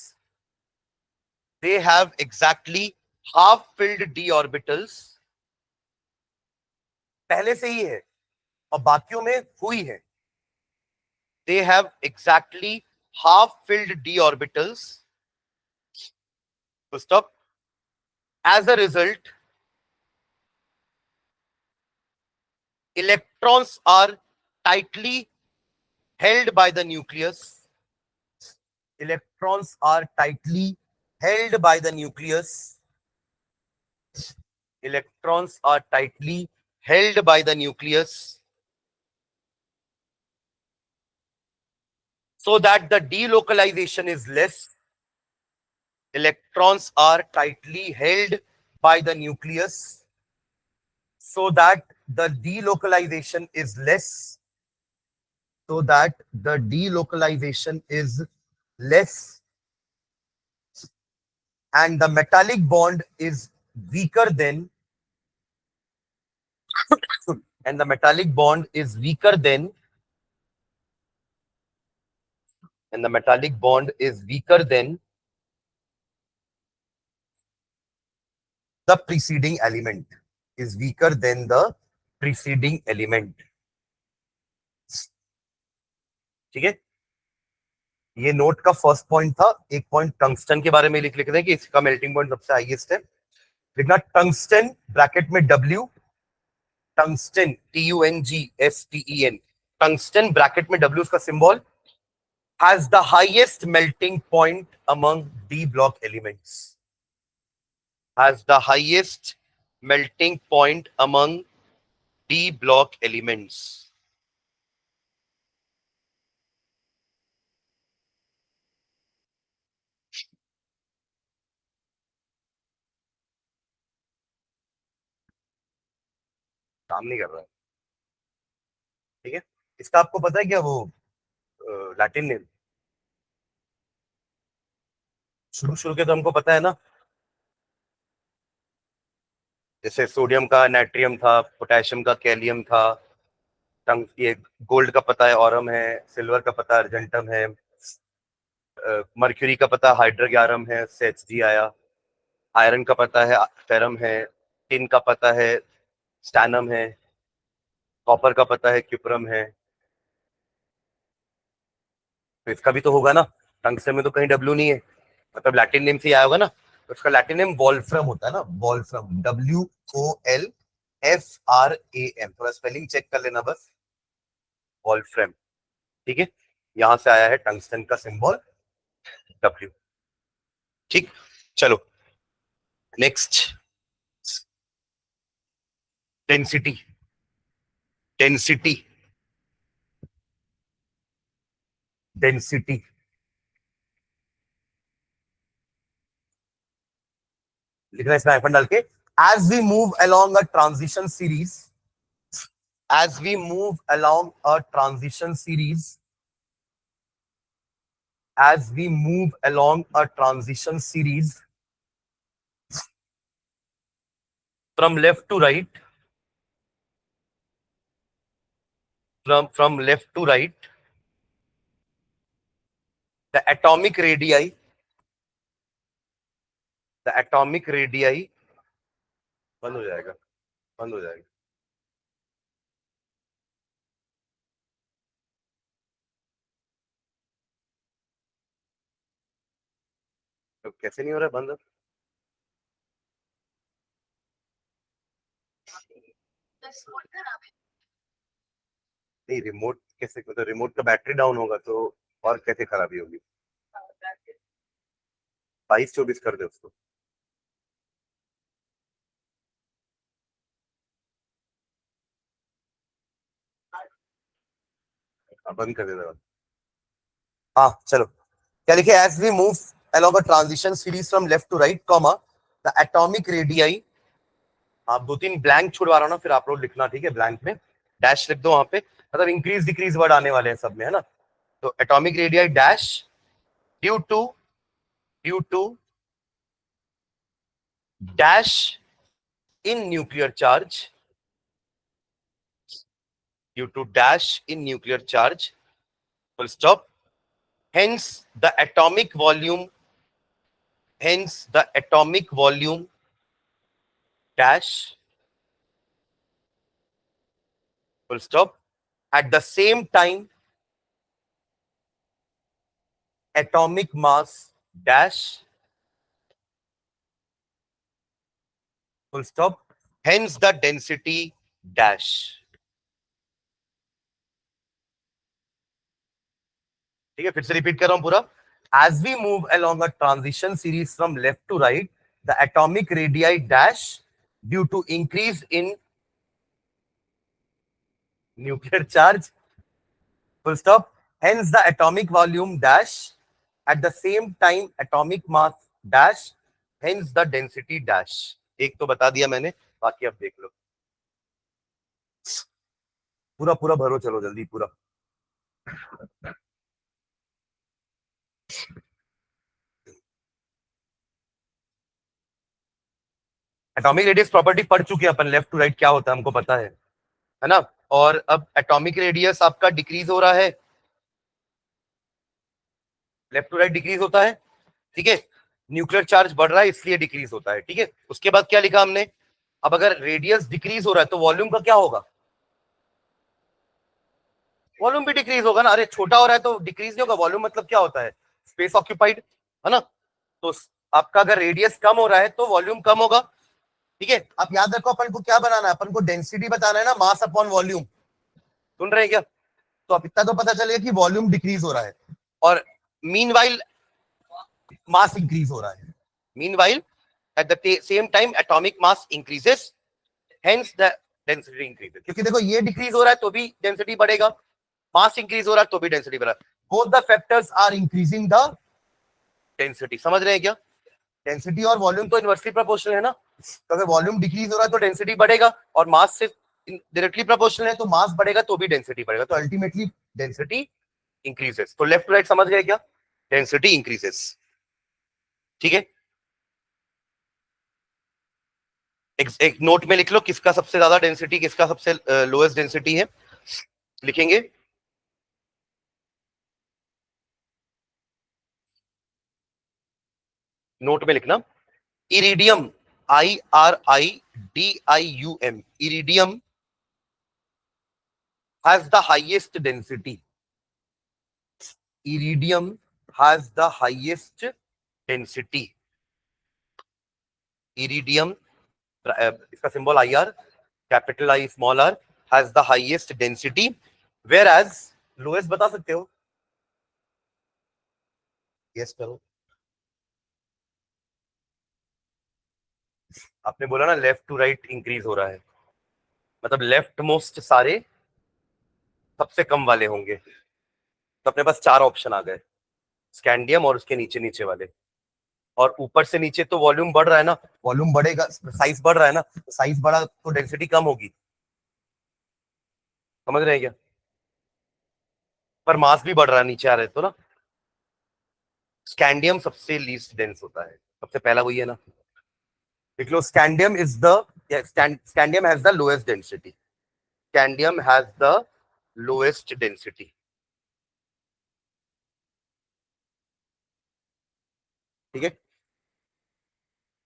A: They have exactly half-filled d orbitals. पहले से ही है और बाकियों में हुई है। They have exactly half-filled d orbitals. So stop. As a result, electrons are tightly held by the nucleus. Electrons are tightly held by the nucleus. Electrons are tightly held by the nucleus so that the delocalization is less. Electrons are tightly held by the nucleus so that the delocalization is less. So that the delocalization is less and the metallic bond is weaker than and the metallic bond is weaker than and the metallic bond is weaker than the preceding element is weaker than the preceding element. ठीक है, ये note का first point था. एक point tungsten के बारे में लिख लेते हैं कि इसका मेल्टिंग पॉइंट सबसे हाईएस्ट है. लिखना टंगस्टन ब्रैकेट में W, tungsten TUNGSTEN, tungsten bracket में W उसका symbol, has the highest melting point among D block elements. Has the highest melting point among D block elements. काम नहीं कर रहा है. ठीक है, इसका आपको पता है क्या वो लैटिन नेम? शुरू शुरू के तो हमको पता है ना, जैसे सोडियम का नाइट्रियम था, पोटेशियम का कैलियम था, ये गोल्ड का पता है ऑरम है, सिल्वर का पता है अर्जेंटम है, मर्क्यूरी का पता हाइड्रोग्यारम है, से Hg आया, आयरन का पता है फेरम है, टिन का पता है स्टैनम है, कॉपर का पता है क्यूपरम है. तो इसका भी तो होगा ना. टंगस्टन में तो कहीं डब्ल्यू नहीं है, मतलब लैटिन नेम से आया होगा ना. तो उसका लैटिन नेम वोल्फ्रम होता है ना, वोल्फ्रम, WOLFRAM. थोड़ा स्पेलिंग चेक कर लेना बस, वोल्फ्रम. ठीक है, यहां से आया है टंगस्टन का सिंबल W. ठीक, चलो नेक्स्ट. Density, density, density. लिखना इसमें आइफन डाल के. As we move along a transition series, as we move along a transition series, as we move along a transition series from left to right, from left to right, the atomic radii, the atomic radii बंद हो जाएगा, बंद हो जाएगा. तो कैसे नहीं हो रहा है बंद? नहीं, रिमोट कैसे, मतलब रिमोट का बैटरी डाउन होगा तो और कैसे खराबी होगी? 22-24 कर दे उसको. बंद कर देना. हाँ चलो, क्या लिखे? As we move along a transition series from left to right, comma, the atomic radii. आप 2-3 ब्लैंक छुड़वा रहा हूं ना, फिर आप लोग लिखना, ठीक है? ब्लैंक में डैश लिख दो वहां पे, मतलब इंक्रीज डिक्रीज वर्ड आने वाले हैं सब में, है ना? तो atomic radii dash due to dash in nuclear charge, due to dash in nuclear charge, full stop. Hence the atomic volume, hence the atomic volume dash, full stop. At the same time, atomic mass dash, full stop. Hence the density dash. ठीक है, फिर से repeat कर रहा हूं पूरा. As we move along a transition series from left to right, the atomic radii dash due to increase in nuclear charge, full stop. Hence the atomic volume dash. At the same time, atomic mass dash. Hence the density dash. एक तो बता दिया मैंने, बाकी अब देख लो. पूरा पूरा भरो, चलो जल्दी पूरा. एटॉमिक रेडियस प्रॉपर्टी पढ़ चुके हैं अपन, लेफ्ट टू राइट क्या होता है हमको पता है ना? और अब एटॉमिक रेडियस आपका डिक्रीज हो रहा है, लेफ्ट टू राइट डिक्रीज होता है, ठीक है? न्यूक्लियर चार्ज बढ़ रहा है इसलिए डिक्रीज होता है, ठीक है। उसके बाद क्या लिखा हमने, अब अगर रेडियस डिक्रीज हो रहा है तो वॉल्यूम का क्या होगा, वॉल्यूम भी डिक्रीज होगा ना। अरे छोटा हो रहा है तो डिक्रीज नहीं होगा, वॉल्यूम मतलब क्या होता है, स्पेस ऑक्यूपाइड, है ना। तो आपका अगर रेडियस कम हो रहा है तो वॉल्यूम कम होगा, ठीक है। आप याद रखो अपन को क्या बनाना है, अपन को डेंसिटी बताना है ना, मास अपॉन वॉल्यूम, सुन रहे हैं क्या। तो अब इतना तो पता चलेगा कि वॉल्यूम डिक्रीज हो रहा है और मीनवाइल मास इंक्रीज हो रहा है। Meanwhile at the same time atomic mass increases, hence the density increases। क्योंकि देखो ये डिक्रीज हो रहा है तो भी डेंसिटी बढ़ेगा, मास इंक्रीज हो रहा है तो भी डेंसिटी बढ़ रहा है, both the factors are increasing the density। समझ रहे हैं क्या, डेंसिटी और वॉल्यूम तो इनवर्सली प्रोपोर्शनल है ना, तो अगर वॉल्यूम डिक्रीज हो रहा है तो डेंसिटी बढ़ेगा, और मास से डायरेक्टली प्रोपोर्शनल है तो मास बढ़ेगा तो भी डेंसिटी बढ़ेगा, तो अल्टीमेटली डेंसिटी इंक्रीजेस। तो लेफ्ट राइट समझ गए क्या, डेंसिटी इंक्रीजेस, ठीक है। एक नोट में लिख लो किसका सबसे ज्यादा डेंसिटी, किसका सबसे लोएस्ट डेंसिटी है, लिखेंगे। नोट में लिखना, iridium, IRIDIUM, iridium has the highest density, iridium has the highest density, iridium, इसका symbol IR, capital I small r, has the highest density, whereas lowest बता सकते हो, यस करो। आपने बोला ना लेफ्ट टू राइट इंक्रीज हो रहा है, मतलब लेफ्ट मोस्ट सारे सबसे कम वाले होंगे, तो अपने पास चार ऑप्शन आ गए, स्कैंडियम और उसके नीचे नीचे वाले, और ऊपर से नीचे तो वॉल्यूम बढ़ रहा है ना, वॉल्यूम बढ़ेगा, साइज बढ़ रहा है ना, साइज बढ़ा तो डेंसिटी कम होगी, समझ रहे हैं क्या, पर मास भी बढ़ रहा है नीचे आ रहे तो ना। स्कैंडियम सबसे लीस्ट डेंस होता है, सबसे पहला वही है ना, देख लो, scandium is the, scandium has the lowest density, scandium has the lowest density, ठीक है।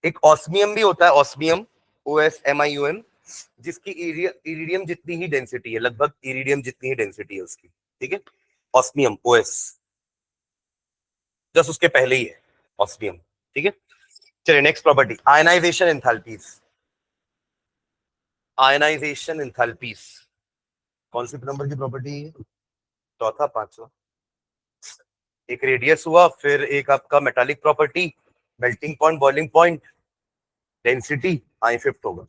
A: एक ऑस्मियम भी होता है, ऑस्मियम, OSMIUM, जिसकी इरिडियम जितनी ही डेंसिटी है, लगभग इरिडियम जितनी ही डेंसिटी है उसकी, ठीक है। ऑस्मियम OS जस्ट उसके पहले ही है ऑस्मियम, ठीक है। चलिए next property, ionisation enthalpies, ionisation enthalpies कौन सी नंबर की प्रॉपर्टी है, चौथा पांचवा, एक रेडियस हुआ, फिर एक आपका metallic property, melting point, boiling point, density, I fifth होगा,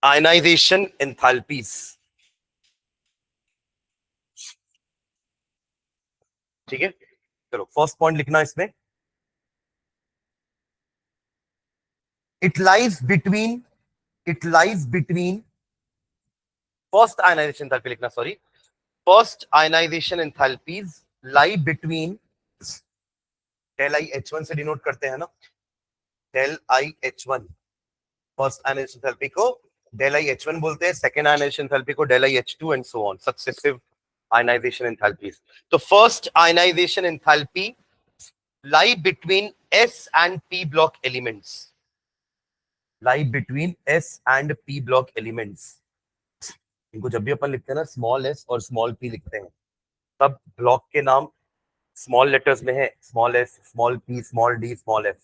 A: आयनाइजेशन एंथैल्पीज, ठीक है। चलो फर्स्ट पॉइंट लिखना इसमें, it lies between, it lies between, first ionisation enthalpy लिखना, sorry, first ionisation enthalpies lie between, del I H1 से denote करते हैं ना, del I H1, first ionisation enthalpy को डेल आई H1 बोलते हैं, सेकंड आयनाइजेशन एंथैल्पी को del I H2 and so on, successive ionization enthalpies. तो first ionisation enthalpy lie between S and P block elements, lie between S and P block elements। इनको जब भी अपन लिखते हैं ना, स्मॉल s और small p लिखते हैं, तब ब्लॉक के नाम स्मॉल लेटर्स में है, small s, small p, small d, small f,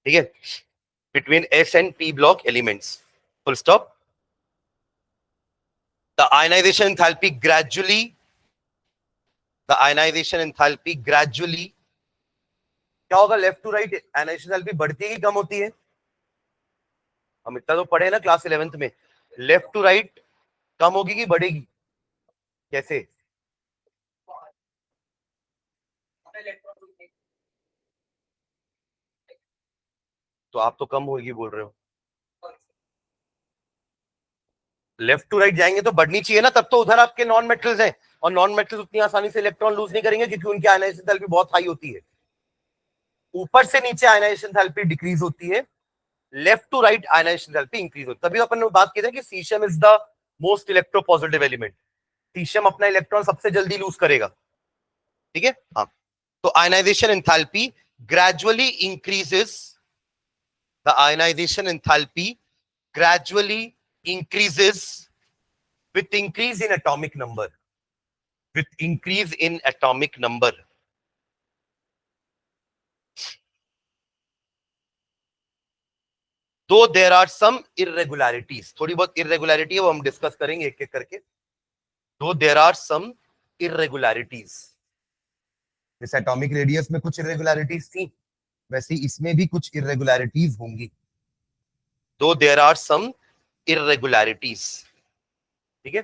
A: ठीक है। Between S and P block elements, full stop। The ionization enthalpy gradually, the ionization enthalpy gradually, क्या होगा, left to right ionisation enthalpy बढ़ती है कि कम होती है, हम इतना तो पढ़े ना क्लास 11th में, लेफ्ट टू राइट कम होगी कि बढ़ेगी, कैसे, तो आप तो कम होगी बोल रहे हो, लेफ्ट टू राइट जाएंगे तो बढ़नी चाहिए ना, तब तो उधर आपके नॉन मेटल्स हैं, और नॉन मेटल्स उतनी आसानी से इलेक्ट्रॉन लूज नहीं करेंगे क्योंकि उनकी आयनाइजेशन एंथैल्पी बहुत हाई होती है, ऊपर से नीचे आयनाइजेशन एंथैल्पी डिक्रीज होती है, left to right ionisation enthalpy increase होती है। तभी अपन ने बात की थी कि caesium is the most electropositive element, caesium अपना इलेक्ट्रॉन सबसे जल्दी लूज करेगा, ठीक है। हाँ, तो ionisation enthalpy gradually increases, the ionization enthalpy gradually increases with increase in atomic number. With increase in atomic number. Though there are some irregularities, थोड़ी बहुत irregularity है वो हम डिस्कस करेंगे एक एक करके. Though there are some irregularities. इस एटॉमिक रेडियस में कुछ irregularities थी, वैसे इसमें भी कुछ irregularities होंगी. Though there are some irregularities. ठीक है.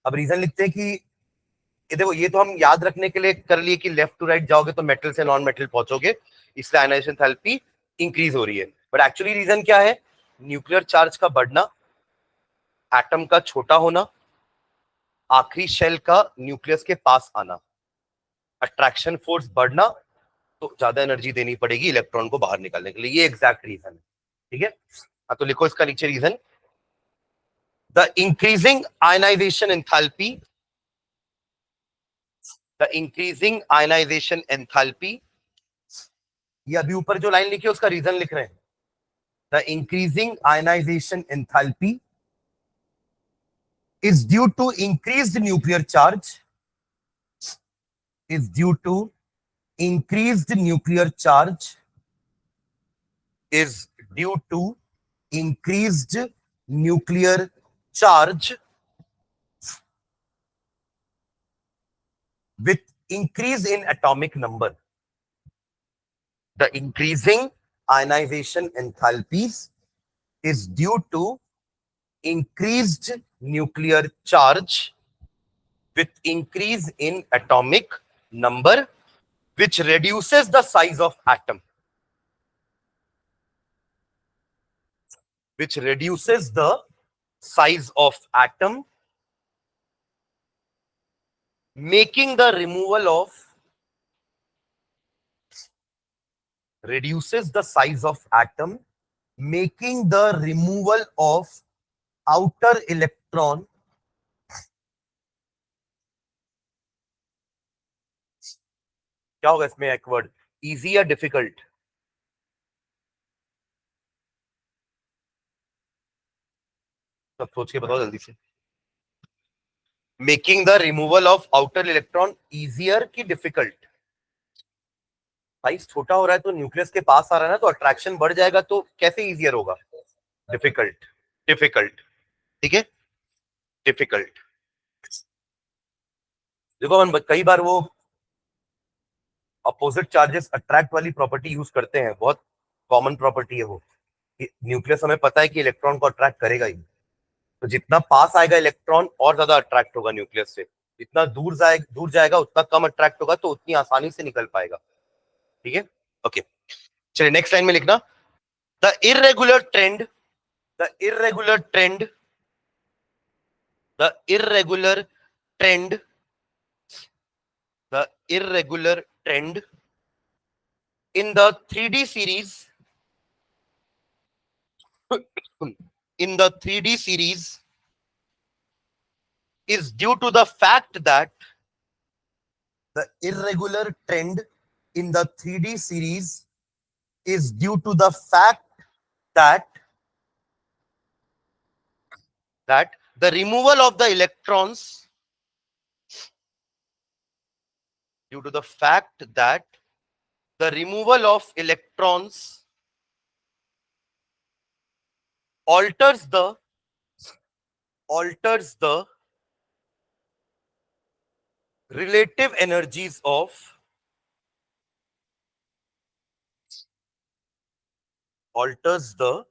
A: अब रीजन लिखते हैं कि देखो ये तो हम याद रखने के लिए कर लिए कि लेफ्ट टू राइट जाओगे तो मेटल से नॉन मेटल पहुंचोगे, इसलिए आयनाइजेशन एंथैल्पी इंक्रीज हो रही है. बट एक्चुअली रीजन क्या है? न्यूक्लियर चार्ज का बढ़ना, एटम का छोटा होना, आखिरी शेल का न्यूक्लियस के पास आना, अट्रैक्शन फोर्स बढ़ना, तो ज्यादा एनर्जी देनी पड़ेगी इलेक्ट्रॉन को बाहर निकालने के लिए. ये एग्जैक्ट रीजन है. ठीक है. तो लिखो इसका नीचे reason. The increasing ionisation enthalpy, the increasing ionisation enthalpy, ये अभी ऊपर जो लाइन लिखी है उसका रीजन लिख रहे हैं. The increasing ionisation enthalpy is due to increased nuclear charge, is due to increased nuclear charge, is due to increased nuclear charge with increase in atomic number. The increasing ionization enthalpies is due to increased nuclear charge with increase in atomic number, which reduces the size of atom. Which reduces the size of atom, making the removal of, reduces the size of atom, making the removal of outer electron क्या होगा इसमें एक word, easy या difficult? सब सोच के बताओ जल्दी से. Making the removal of outer electron easier की डिफिकल्ट? साइज छोटा हो रहा है तो न्यूक्लियस के पास आ रहा है ना, तो अट्रैक्शन बढ़ जाएगा, तो कैसे इजियर होगा? डिफिकल्ट. डिफिकल्ट. ठीक है. डिफिकल्ट. देखो हम कई बार वो अपोजिट चार्जेस अट्रैक्ट वाली प्रॉपर्टी यूज करते हैं, बहुत कॉमन प्रॉपर्टी है वो. न्यूक्लियस हमें पता है कि इलेक्ट्रॉन को अट्रैक्ट करेगा ही, तो जितना पास आएगा इलेक्ट्रॉन और ज्यादा अट्रैक्ट होगा न्यूक्लियस से, जितना दूर जाएगा उतना कम अट्रैक्ट होगा, तो उतनी आसानी से निकल पाएगा. ठीक है. ओके. चलिए नेक्स्ट लाइन में लिखना. The irregular trend, the irregular trend, the irregular trend, the irregular trend in the 3D series, in the 3D series is due to the fact that the irregular trend in the 3D series is due to the fact that the removal of the electrons, due to the fact that the removal of electrons alters the relative energies of, alters the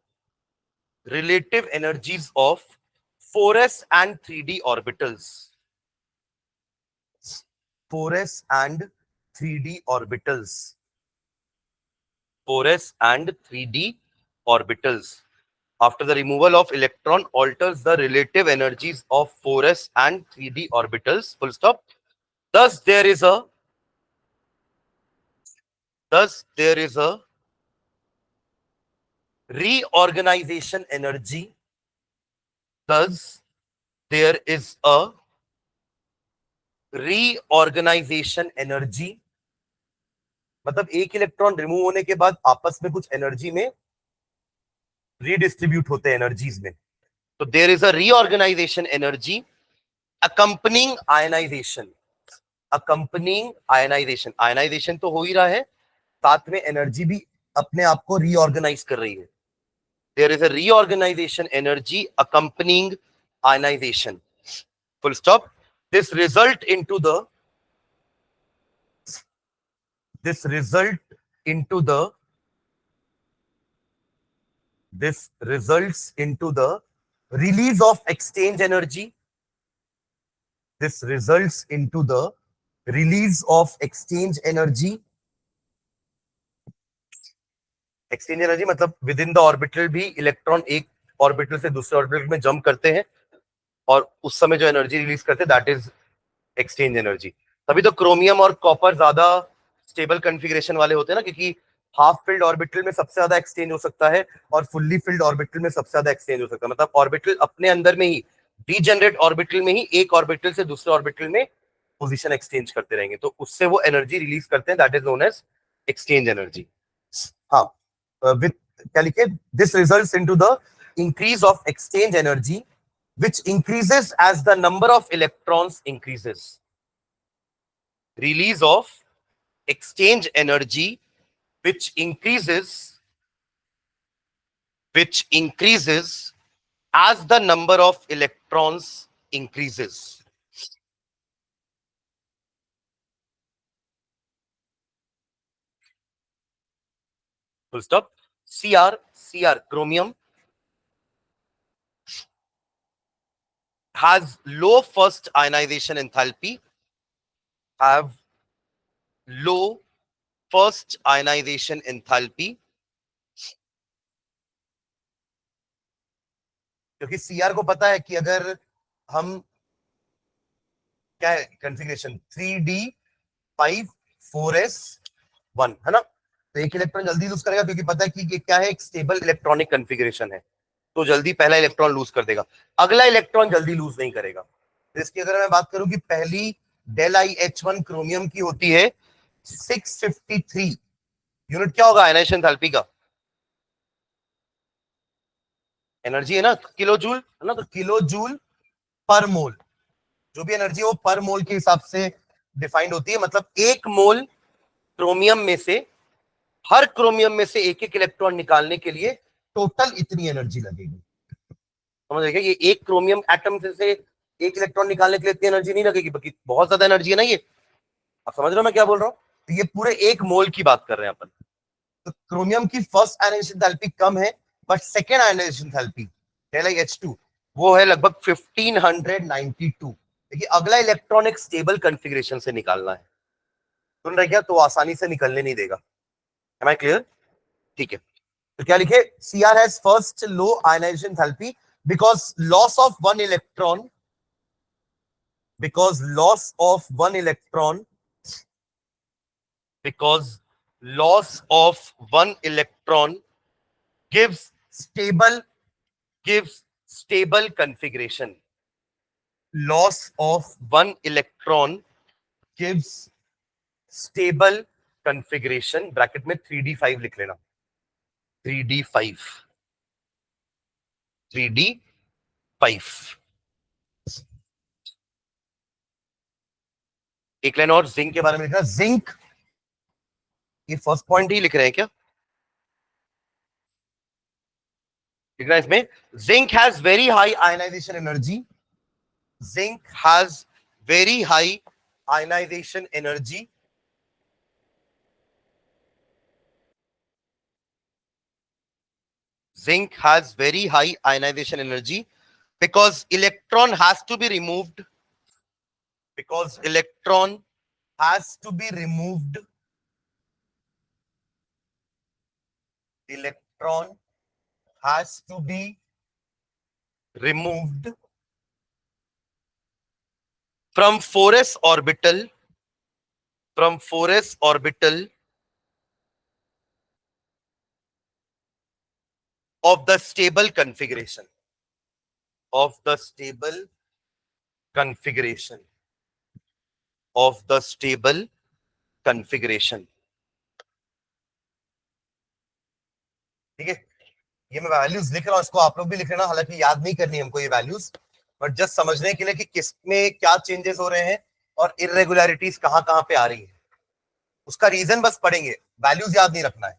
A: relative energies of 4s and 3d orbitals. 4s and 3d orbitals. 4s and 3d orbitals. After the removal of electron alters the relative energies of 4s and 3d orbitals. Full stop. Thus there is a reorganization energy. Thus there is a reorganization energy मतलब एक electron remove होने के बाद आपस में कुछ energy में redistribute होते हैं एनर्जीज में. तो there is a reorganisation energy accompanying ionisation. Accompanying ionisation, ionisation तो हो ही रहा है, साथ में एनर्जी भी अपने आप को रीऑर्गेनाइज कर रही है. There is a reorganisation energy accompanying ionisation. Full stop. This result into the this result into the this results into the release of exchange energy. This results into the release of exchange energy. Exchange energy मतलब with in the orbital भी electron एक orbital से दूसरे orbital में jump करते हैं और उस समय जो एनर्जी रिलीज करते हैं दैट इज एक्सचेंज एनर्जी. तभी तो क्रोमियम और कॉपर ज्यादा स्टेबल कॉन्फ़िगरेशन वाले होते हैं ना, क्योंकि हाफ फिल्ड ऑर्बिटल में सबसे ज्यादा एक्सचेंज हो सकता है और फुल्ली फिल्ड ऑर्बिटल में सबसे ज्यादा एक्सचेंज हो सकता है. मतलब ऑर्बिटल अपने अंदर में ही, डीजेनरेट ऑर्बिटल में ही एक ऑर्बिटल से दूसरे ऑर्बिटल में पोजीशन एक्सचेंज करते रहेंगे, तो उससे वो एनर्जी रिलीज करते हैं, that is known as exchange energy. हाँ, विद क्या लिखे, this results into the increase of exchange energy which increases as the number of electrons increases. Release of exchange energy which increases as the number of electrons increases. Full stop. Cr, chromium has low first ionization enthalpy, have low first ionization enthalpy, क्योंकि Cr को पता है कि अगर हम क्या है configuration 3d5 4s1 है ना, तो एक इलेक्ट्रॉन जल्दी लूज करेगा क्योंकि पता है कि ये क्या है, एक स्टेबल इलेक्ट्रॉनिक कॉन्फ़िगरेशन है, तो जल्दी पहला इलेक्ट्रॉन लूज कर देगा, अगला इलेक्ट्रॉन जल्दी लूज नहीं करेगा. तो इसकी अगर मैं बात करूं कि पहली del I H one chromium की होती है 653 यूनिट, क्या होगा आयनाइजेशन एंथैल्पी का, एनर्जी है ना, किलो जूल है ना, तो किलो जूल पर मोल, जो भी एनर्जी हो पर मोल के हिसाब से डिफाइंड होती है. मतलब एक मोल क्रोमियम में से, हर क्रोमियम में से एक एक इलेक्ट्रॉन निकालने के लिए टोटल इतनी एनर्जी लगेगी. समझ रहे, ये एक क्रोमियम एटम से एक इलेक्ट्रॉन निकालने के लिए इतनी एनर्जी नहीं लगेगी, बाकी बहुत ज्यादा एनर्जी है ना ये. आप समझ रहे हो मैं क्या बोल रहा हूँ, तो ये पूरे एक मोल की बात कर रहे हैं अपन. तो क्रोमियम की फर्स्ट आयनाइजेशन एंथैल्पी कम है, but second ionization enthalpy H2 वो है लगभग 1592. देखिए अगला इलेक्ट्रॉन एक स्टेबल कॉन्फ़िगरेशन से निकालना है, सुन रहे क्या, तो आसानी से निकलने नहीं देगा. Am I clear? ठीक है, तो क्या लिखे, Cr has first low ionization enthalpy because loss of one electron, because loss of one electron, because loss of one electron gives stable configuration. Loss of one electron gives stable configuration. Bracket में 3d5 लिख लेना, 3d5 एक line और zinc के बारे में लिखना. Zinc, ये फर्स्ट पॉइंट ही लिख रहे हैं क्या, लिखना इसमें, zinc has very high ionisation energy, zinc has very high ionisation energy, zinc has very high ionization energy because electron has to be removed, because electron has to be removed, electron has to be removed from 4s orbital, from 4s orbital of the stable configuration, of the stable configuration, of the stable configuration. ठीक है, ये मैं values लिख रहा हूँ, इसको आप लोग भी लिख लेना, हालांकि याद नहीं करनी हमको ये वैल्यूज, बट जस्ट समझने के लिए कि किस में क्या चेंजेस हो रहे हैं और इरेगुलरिटीज कहाँ कहाँ पे आ रही है, उसका रीजन बस पढ़ेंगे, वैल्यूज याद नहीं रखना है।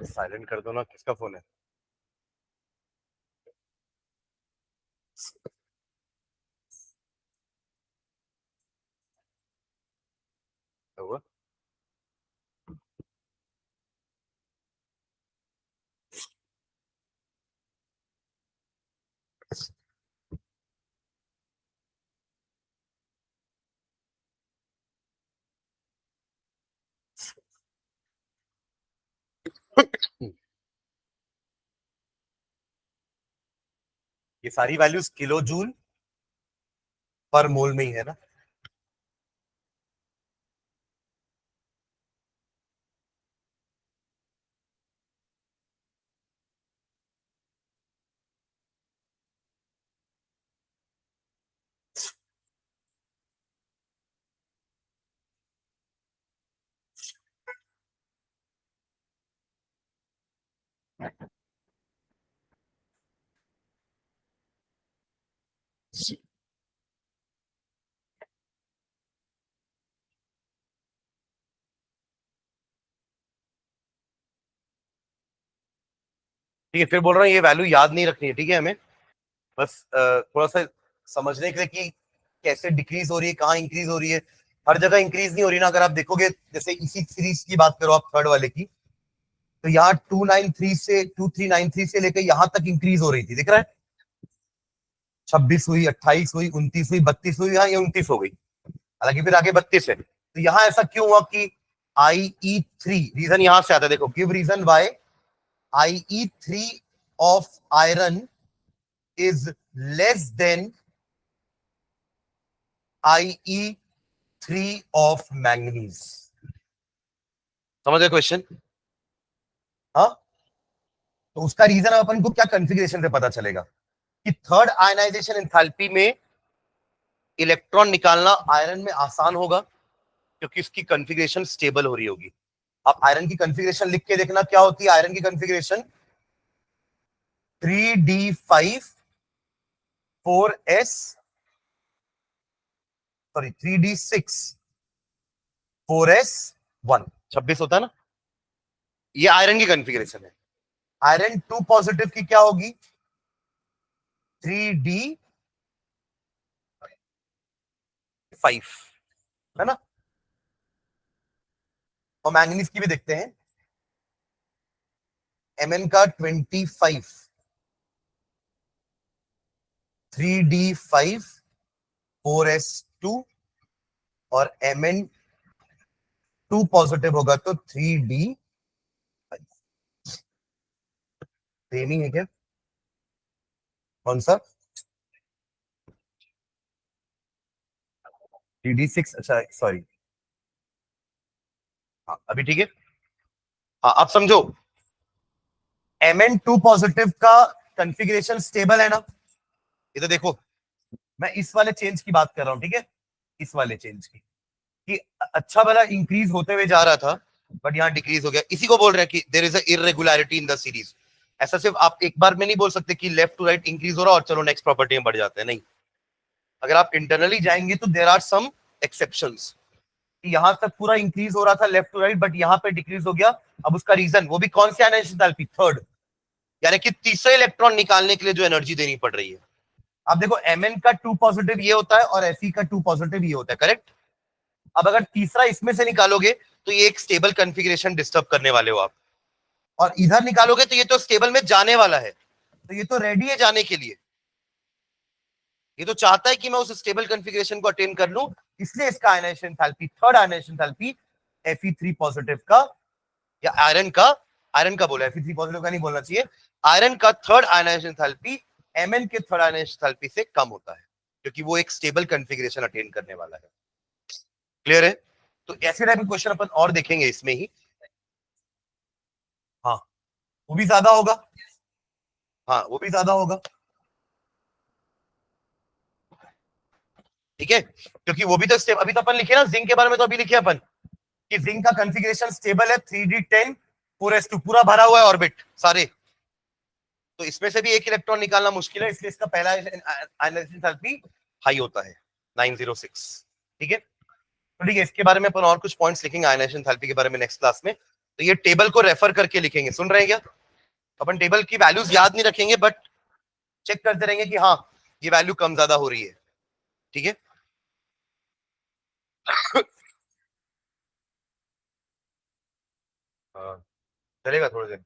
A: साइलेंट कर दो ना, किसका फोन है? हुआ? ये सारी वैल्यूज किलो जूल पर मोल में ही है ना? ठीक है, फिर बोल रहा हूँ ये वैल्यू याद नहीं रखनी है, ठीक है हमें, बस थोड़ा सा समझने के लिए कि कैसे डिक्रीज हो रही है, कहाँ इंक्रीज हो रही है। हर जगह इंक्रीज नहीं हो रही ना, अगर आप देखोगे जैसे इसी सीरीज की बात करो आप थर्ड वाले की, तो यहाँ 293 से 2393 से लेकर यहाँ तक इंक्रीज हो रही थी, दिख रहा है? 26 हुई, 28 हुई, 29 हुई, 32 हुई, यहाँ ये 29 हो गई, हालांकि फिर आगे 32 है। तो यहाँ ऐसा क्यों हुआ कि IE3, रीजन यहां से आता है, देखो, give reason why IE3 of iron is less than IE3 of manganese. समझ गए क्वेश्चन? हाँ, तो उसका रीजन अपन को क्या कॉन्फ़िगरेशन से पता चलेगा कि थर्ड आयनाइजेशन एंथैल्पी में इलेक्ट्रॉन निकालना आयरन में आसान होगा, क्योंकि इसकी कॉन्फ़िगरेशन स्टेबल हो रही होगी। आप आयरन की कॉन्फ़िगरेशन लिख के देखना क्या होती है आयरन की configuration, 3D5 4S, sorry 3D6 4S1, 26 होता है ना, ये आयरन की कॉन्फ़िगरेशन है। आयरन 2 पॉजिटिव की क्या होगी, 3D5, है ना? और मैंगनीज की भी देखते हैं, Mn का 25, 3D5 4S2, और Mn2 पॉजिटिव होगा तो 3D5। सेम ही है क्या? कौन सा? 3D6, अच्छा सॉरी, हाँ अभी ठीक है। हाँ अब समझो, Mn2 पॉजिटिव का कंफिग्रेशन स्टेबल है ना, ये तो देखो, मैं इस वाले चेंज की बात कर रहा हूं, ठीक है, इस वाले चेंज की, कि अच्छा वाला इंक्रीज होते हुए जा रहा था बट यहाँ डिक्रीज हो गया, इसी को बोल रहे हैं कि there is a irregularity in the series. ऐसा सिर्फ आप एक बार में नहीं बोल सकते कि लेफ्ट टू राइट इंक्रीज हो रहा और चलो नेक्स्ट प्रॉपर्टी में बढ़ जाते हैं, नहीं। अगर आप इंटरनली जाएंगे तो देर आर सम एक्सेप्शंस, यहां तक पूरा इंक्रीज हो रहा था लेफ्ट टू राइट बट यहाँ पे डिक्रीज हो गया। अब उसका रीजन, वो भी कौन सी एनर्जी एंथैल्पी, थर्ड, यानी कि तीसरे इलेक्ट्रॉन निकालने के लिए जो एनर्जी देनी पड़ रही है। अब देखो Mn का 2 पॉजिटिव ये होता है और Fe का 2 पॉजिटिव ये होता है, करेक्ट। अब अगर तीसरा इसमें से निकालोगे तो ये एक स्टेबल कॉन्फ़िगरेशन डिस्टर्ब करने वाले हो आप, और इधर निकालोगे तो ये तो स्टेबल में जाने वाला है, तो ये तो रेडी है जाने के लिए, ये तो चाहता है कि मैं उस स्टेबल कॉन्फ़िगरेशन को अटेन कर लूं, इसलिए इसका ionisation enthalpy, third ionisation enthalpy Fe3 positive का, या आयरन का, आयरन का बोला, Fe3 पॉजिटिव का नहीं बोलना चाहिए, आयरन का थर्ड आयनाइजेशन एंथैल्पी Mn के थर्ड आयनाइजेशन एंथैल्पी से कम होता है, क्योंकि वो एक स्टेबल कॉन्फ़िगरेशन अटेन करने वाला है। क्लियर है? तो ऐसे टाइप के क्वेश्चन अपन और देखेंगे इसमें ही। हाँ, वो भी ज्यादा होगा, हाँ वो भी ज्यादा होगा, ठीक है, क्योंकि वो भी तो स्टेप, अभी तो अपन लिखे ना जिंक के बारे में, तो अभी लिखे अपन कि जिंक का कॉन्फ़िगरेशन स्टेबल है, 3d10 4s2 पूरा भरा हुआ है ऑर्बिट सारे, तो इसमें से भी एक इलेक्ट्रॉन निकालना मुश्किल है, इसलिए इसका पहला आयनाइजेशन एंथैल्पी हाई होता है 906, ठीक है। तो ठीक है, इसके बारे में अपन और कुछ पॉइंट्स लिखेंगे आयनाइजेशन एंथैल्पी के बारे में नेक्स्ट क्लास में, तो ये टेबल को रेफर करके लिखेंगे, सुन रहे हैं क्या? अपन टेबल की वैल्यूज याद नहीं रखेंगे बट चेक करते रहेंगे कि हाँ ये वैल्यू कम ज्यादा हो रही है, ठीक है। हाँ, चलेगा थोड़ी देर।